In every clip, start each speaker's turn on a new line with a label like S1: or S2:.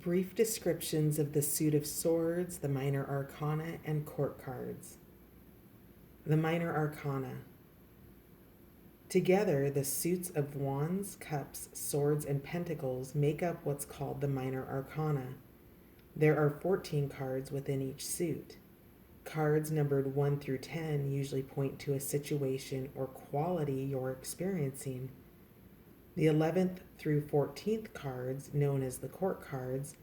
S1: Brief descriptions of the suit of swords, the minor arcana, and court cards. The minor arcana. Together, the suits of wands, cups, swords, and pentacles make up what's called the minor arcana. There are 14 cards within each suit. Cards numbered 1 through 10 usually point to a situation or quality you're experiencing. The 11th through 14th cards, known as the court cards,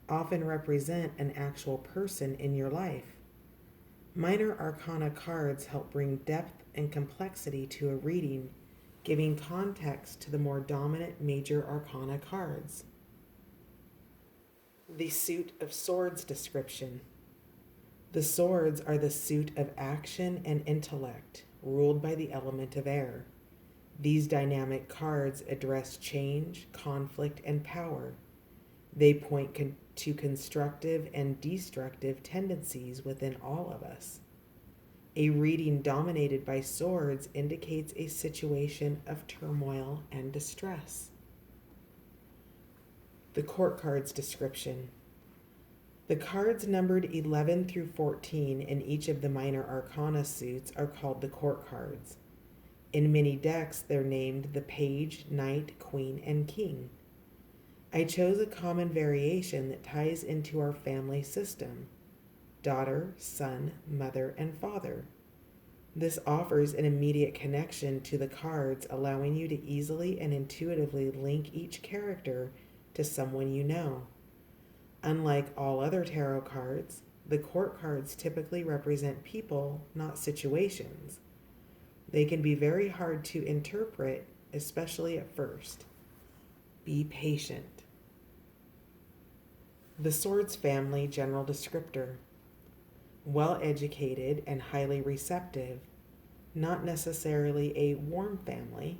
S1: often represent an actual person in your life. Minor arcana cards help bring depth and complexity to a reading, giving context to the more dominant major arcana cards. The suit of swords description. The swords are the suit of action and intellect, ruled by the element of air. These dynamic cards address change, conflict, and power. They point to constructive and destructive tendencies within all of us. A reading dominated by swords indicates a situation of turmoil and distress. The court cards description. The cards numbered 11 through 14 in each of the minor arcana suits are called the court cards. In many decks, they're named the page, knight, queen, and king. I chose a common variation that ties into our family system: daughter, son, mother, and father. This offers an immediate connection to the cards, allowing you to easily and intuitively link each character to someone you know. Unlike all other tarot cards, the court cards typically represent people, not situations. They can be very hard to interpret, especially at first. Be patient. The Swords family general descriptor. Well-educated and highly receptive, not necessarily a warm family,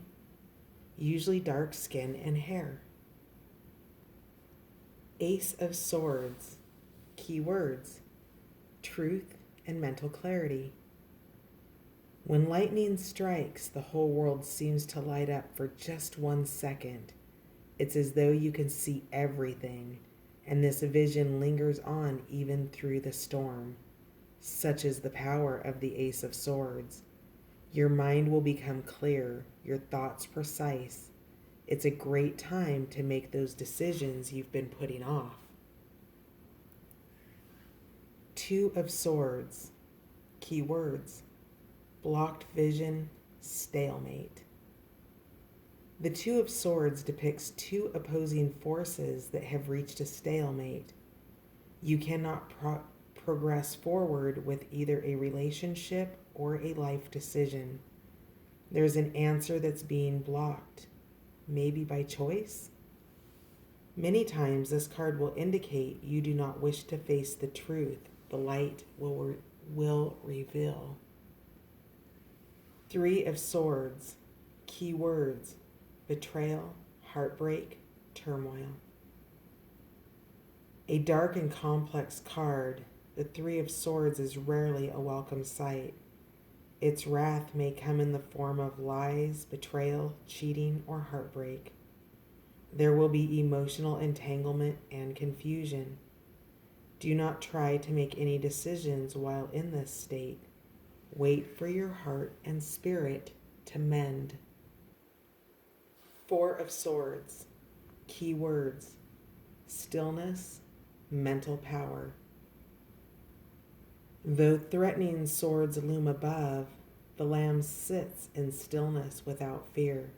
S1: usually dark skin and hair. Ace of Swords. Keywords: truth and mental clarity. When lightning strikes, the whole world seems to light up for just 1 second. It's as though you can see everything, and this vision lingers on even through the storm. Such is the power of the Ace of Swords. Your mind will become clear, your thoughts precise. It's a great time to make those decisions you've been putting off. Two of Swords. Keywords: blocked vision, stalemate. The Two of Swords depicts two opposing forces that have reached a stalemate. You cannot progress forward with either a relationship or a life decision. There's an answer that's being blocked, maybe by choice. Many times this card will indicate you do not wish to face the truth. The light will reveal. Three of Swords. Keywords: betrayal, heartbreak, turmoil. A dark and complex card, the Three of Swords is rarely a welcome sight. Its wrath may come in the form of lies, betrayal, cheating, or heartbreak. There will be emotional entanglement and confusion. Do not try to make any decisions while in this state. Wait for your heart and spirit to mend. Four of Swords. Keywords: stillness, mental power. Though threatening swords loom above, the Lamb sits in stillness without fear.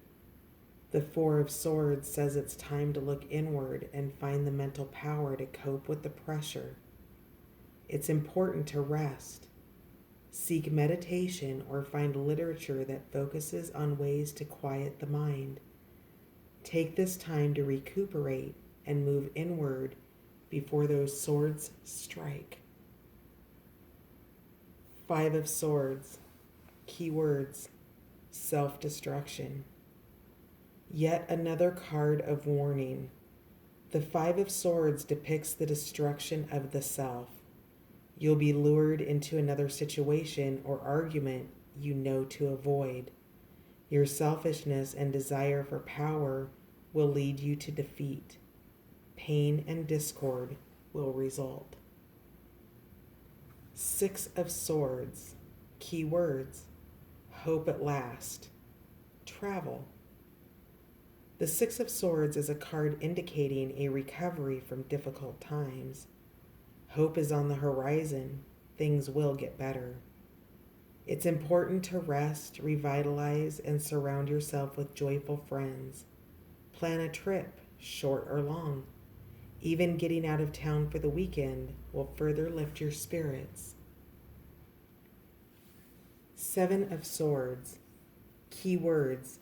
S1: The Four of Swords says it's time to look inward and find the mental power to cope with the pressure. It's important to rest. Seek meditation or find literature that focuses on ways to quiet the mind. Take this time to recuperate and move inward before those swords strike. Five of Swords. Keywords: self-destruction. Yet another card of warning. The Five of Swords depicts the destruction of the self. You'll be lured into another situation or argument you know to avoid. Your selfishness and desire for power will lead you to defeat. pain and discord will result. 6 of Swords. Key words: hope at last, travel. The 6 of Swords is a card indicating a recovery from difficult times. Hope is on the horizon. Things will get better. It's important to rest, revitalize, and surround yourself with joyful friends. Plan a trip, short or long. Even getting out of town for the weekend will further lift your spirits. 7 of Swords. Key words: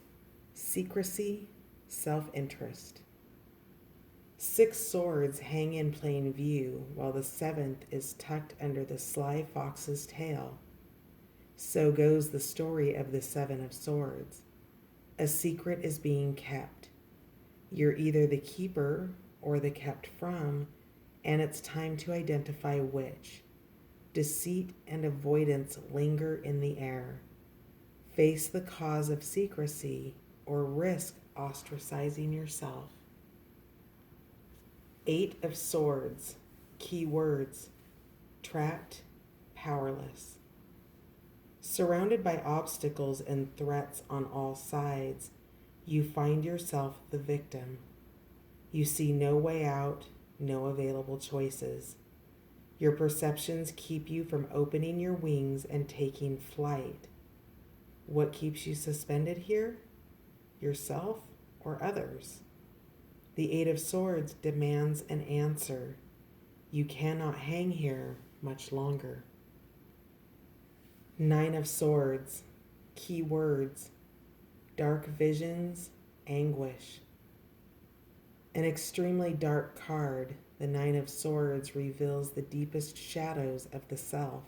S1: secrecy, self-interest. 6 swords hang in plain view, while the 7th is tucked under the sly fox's tail. So goes the story of the 7 of Swords. A secret is being kept. You're either the keeper or the kept from, and it's time to identify which. Deceit and avoidance linger in the air. Face the cause of secrecy or risk ostracizing yourself. 8 of Swords. Key words: trapped, powerless. Surrounded by obstacles and threats on all sides, you find yourself the victim. You see no way out, no available choices. Your perceptions keep you from opening your wings and taking flight. What keeps you suspended here? Yourself or others? The 8 of Swords demands an answer. You cannot hang here much longer. 9 of Swords. Key words: dark visions, anguish. An extremely dark card, the 9 of Swords reveals the deepest shadows of the self.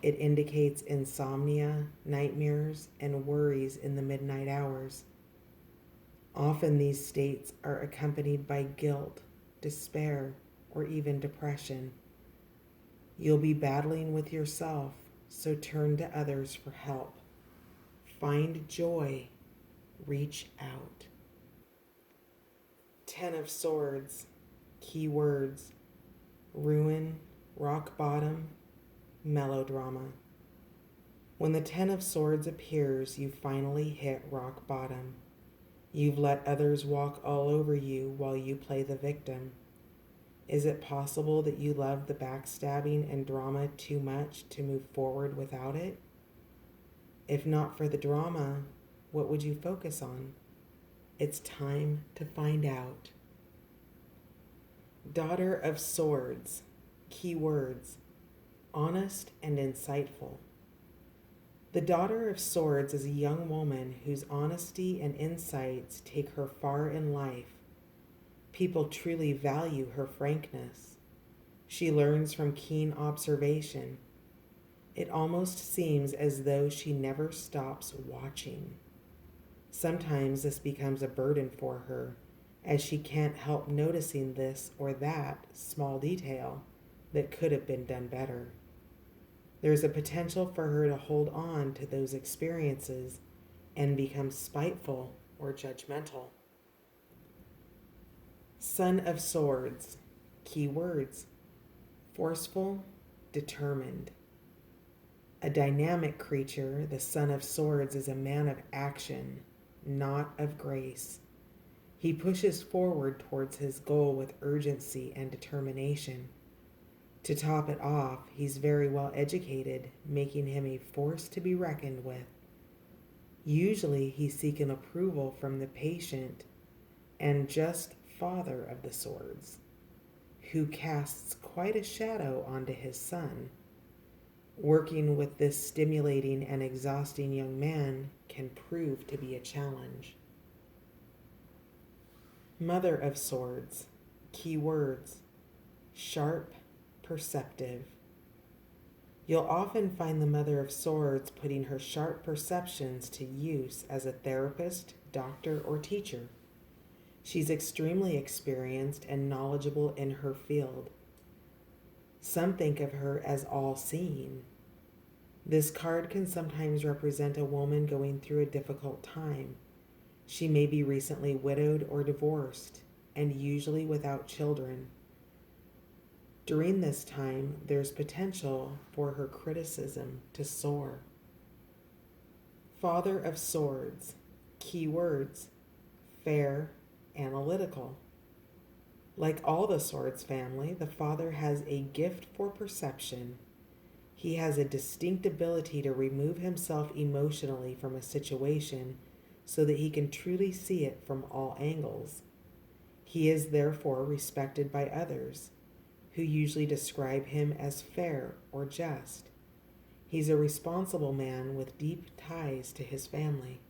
S1: It indicates insomnia, nightmares, and worries in the midnight hours. Often these states are accompanied by guilt, despair, or even depression. You'll be battling with yourself, so turn to others for help. Find joy. Reach out. 10 of Swords. Key words: ruin, rock bottom, melodrama. When the 10 of Swords appears, you finally hit rock bottom. You've let others walk all over you while you play the victim. Is it possible that you love the backstabbing and drama too much to move forward without it? If not for the drama, what would you focus on? It's time to find out. Daughter of Swords. Key words: honest and insightful. The Daughter of Swords is a young woman whose honesty and insights take her far in life. People truly value her frankness. She learns from keen observation. It almost seems as though she never stops watching. Sometimes this becomes a burden for her, as she can't help noticing this or that small detail that could have been done better. There's a potential for her to hold on to those experiences and become spiteful or judgmental. Son of Swords. Key words: forceful, determined. A dynamic creature, the Son of Swords is a man of action, not of grace. He pushes forward towards his goal with urgency and determination. To top it off, he's very well educated, making him a force to be reckoned with. Usually he's seeking approval from the patient and just father of the swords, who casts quite a shadow onto his son. Working with this stimulating and exhausting young man can prove to be a challenge. Mother of Swords. Key words: sharp, perceptive. You'll often find the Mother of Swords putting her sharp perceptions to use as a therapist, doctor, or teacher. She's extremely experienced and knowledgeable in her field. Some think of her as all-seeing. This card can sometimes represent a woman going through a difficult time. She may be recently widowed or divorced. and usually without children. During this time, there's potential for her criticism to soar. Father of Swords. Key words: fair, analytical. Like all the Swords family, the father has a gift for perception. He has a distinct ability to remove himself emotionally from a situation so that he can truly see it from all angles. He is therefore respected by others, who usually describe him as fair or just. He's a responsible man with deep ties to his family.